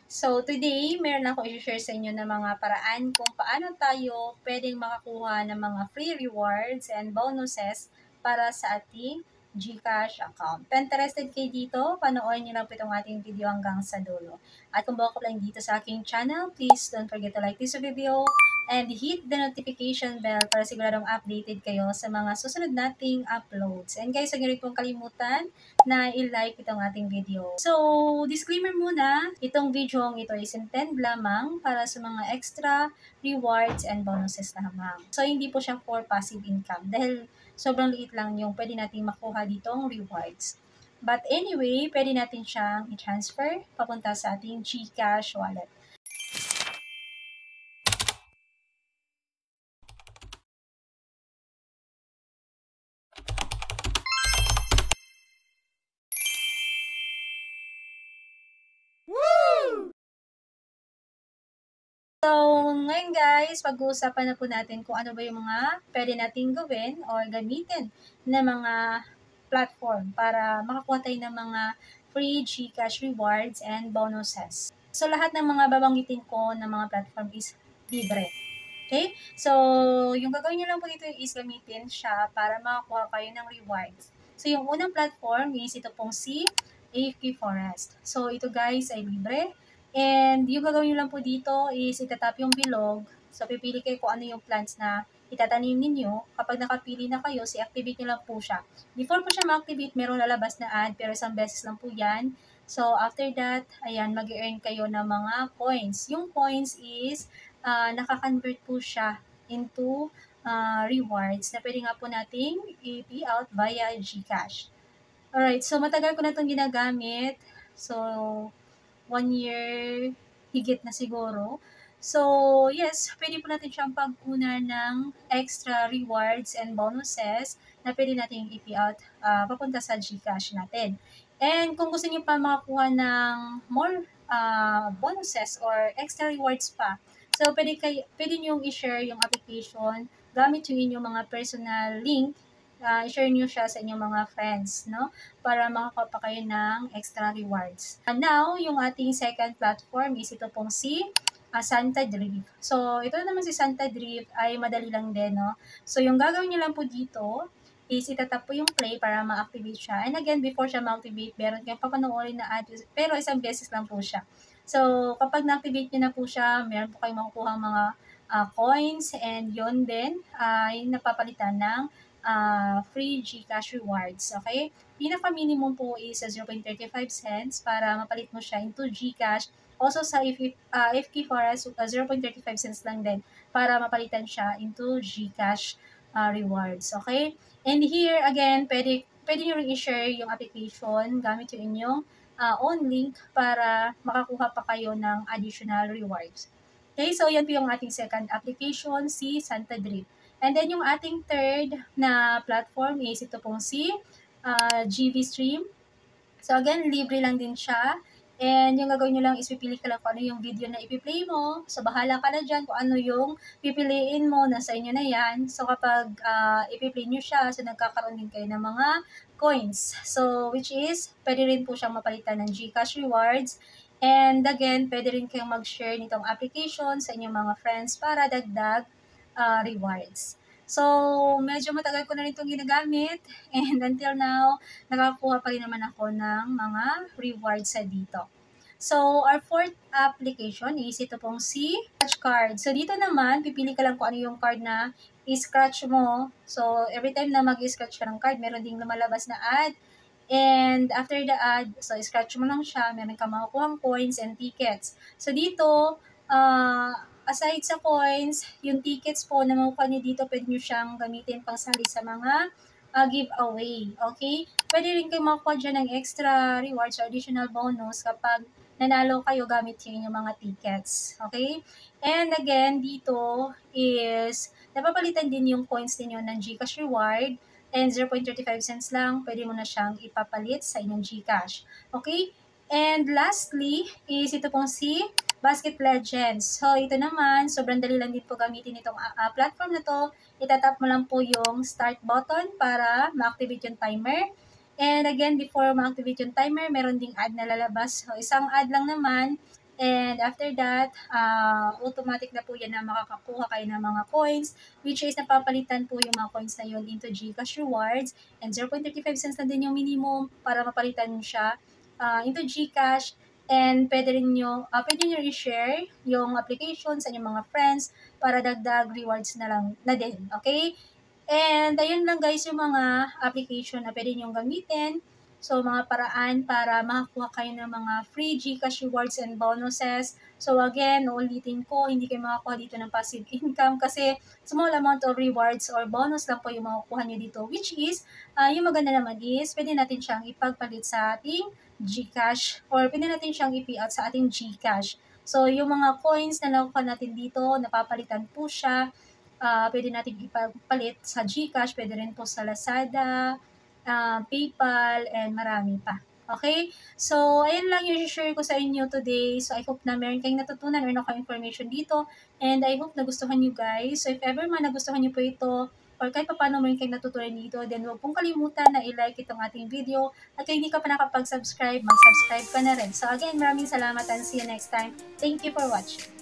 So today, meron ako i-share sa inyo ng mga paraan kung paano tayo pwedeng makakuha ng mga free rewards and bonuses para sa ating GCash account. Kung interested kayo dito, panoorin niyo lang po itong ating video hanggang sa dulo. At kung bago ka lang dito sa aking channel, please don't forget to like this video and hit the notification bell para siguradong updated kayo sa mga susunod nating uploads. And guys, huwag niyo rin pong kalimutan na i-like itong ating video. So, disclaimer muna, itong video ito is intend lamang para sa mga extra rewards and bonuses lamang. So, hindi po siya for passive income dahil sobrang liit lang yung pwede nating makuha ditong rewards. But anyway, pwede natin siyang i-transfer papunta sa ating GCash wallet. So, ngayon guys, pag-uusapan na po natin kung ano ba yung mga pwede nating gawin or gamitin na mga platform para makakuha tayo ng mga free GCash rewards and bonuses. So, lahat ng mga babanggitin ko na mga platform is libre. Okay? So, yung gagawin nyo lang po dito is gamitin siya para makakuha kayo ng rewards. So, yung unang platform is ito pong si AFK Forest. So, ito guys ay libre. And yung gagawin nyo lang po dito is itatap yung bilog. So, pipili kayo kung ano yung plants na itatanim ninyo. Kapag nakapili na kayo, i-activate nyo lang po siya. Before po siya ma-activate, meron lalabas na ad, pero isang beses lang po yan. So, after that, ayan, mag-earn kayo ng mga coins. Yung coins is, naka-convert po siya into rewards na pwede nga po nating i-pay out via GCash. Alright, so matagal ko na itong ginagamit. So, 1 year higit na siguro. So, yes, pwede po natin siyang pagkunan ng extra rewards and bonuses na pwede natin i-pay out papunta sa GCash natin. And kung gusto niyo pa makakuha ng more bonuses or extra rewards pa, so pwede niyo i-share yung application gamit yung inyong mga personal link. I-share nyo siya sa inyong mga friends, no? Para makakuha pa kayo ng extra rewards. Now, yung ating second platform is ito pong si Santa Drift. So, ito naman si Santa Drift ay madali lang din, no? So, yung gagawin nyo lang po dito is itatap po yung play para ma-activate siya. And again, before siya ma-activate, meron kayong papanoorin na ad, pero isang beses lang po siya. So, kapag na-activate nyo na po siya, meron po kayong makukuha mga coins and yun din ay napapalitan ng free GCash rewards. Okay? Pinaka-minimum po is 0.35 cents para mapalit mo siya into GCash. Also sa FK Forest, 0.35 cents lang din para mapalitan siya into GCash rewards. Okay? And here, again, pwede nyo rin i-share yung application gamit yung inyong own link para makakuha pa kayo ng additional rewards. Okay, so yan po yung ating second application, si Santa Drift. And then yung ating third na platform is ito pong si GV Stream. So again, libre lang din siya. And yung gagawin nyo lang is pipili ka lang kung ano yung video na ipiplay mo. So bahala ka na dyan kung ano yung pipiliin mo, nasa inyo na yan. So kapag ipiplay nyo siya, so nagkakaroon din kayo ng mga coins. So which is, pwede rin po siyang mapalitan ng GCash rewards. And again, pwede rin kayong mag-share nitong application sa inyong mga friends para dagdag rewards. So, medyo matagal ko na rin itong ginagamit and until now, nakakuha pa rin naman ako ng mga rewards sa dito. So, our fourth application is ito pong si Scratch Card. So, dito naman, pipili ka lang kung ano yung card na i-scratch mo. So, every time na mag-scratch ka ng card, meron ding lumalabas na ad. And after the ad, so scratch mo lang siya, meron ka makukuha coins and tickets. So dito, aside sa coins, yung tickets po na makukuha niyo dito, pwede niyo siyang gamitin pang sali sa mga giveaway. Okay? Pwede rin kayo makukuha dyan ng extra rewards or additional bonus kapag nanalo kayo gamit yung inyong mga tickets. Okay? And again, dito is napapalitan din yung coins ninyo ng GCash reward. And 0.35 cents lang, pwede mo na siyang ipapalit sa inyong GCash. Okay? And lastly, is ito pong si Basket Legends. So, ito naman, sobrang dali lang din po gamitin itong platform na to. Itatap mo lang po yung start button para ma-activate yung timer. And again, before ma-activate yung timer, meron ding ad na lalabas. So, isang ad lang naman. And after that, automatic na po yan na makakakuha kayo ng mga coins, which is napapalitan po yung mga coins na yun into GCash rewards. And 0.35 cents na din yung minimum para mapalitan nyo siya into GCash. And pwede nyo i-share yung application sa inyong mga friends para dagdag rewards na din. Okay? And ayun lang guys yung mga application na pwede nyo gamitin. So, mga paraan para makakuha kayo ng mga free GCash rewards and bonuses. So, again, uulitin ko, hindi kayo makakuha dito ng passive income kasi small amount of rewards or bonus lang po yung makukuha nyo dito. Which is, yung maganda naman is, pwede natin siyang ipagpalit sa ating GCash or pwede natin siyang i-payout sa ating GCash. So, yung mga coins na nakuha natin dito, napapalitan po siya. Pwede natin ipagpalit sa GCash, pwede rin po sa Lazada, PayPal, and marami pa. Okay? So, ayun lang yung share ko sa inyo today. So, I hope na meron kayong natutunan or information dito. And I hope nagustuhan nyo guys. So, if ever man nagustuhan nyo po ito, or kahit pa paano meron kayong natutunan dito, then huwag pong kalimutan na i-like itong ating video. At kung hindi ka pa nakapag-subscribe, mag-subscribe ka na rin. So, again, maraming salamat and see you next time. Thank you for watching.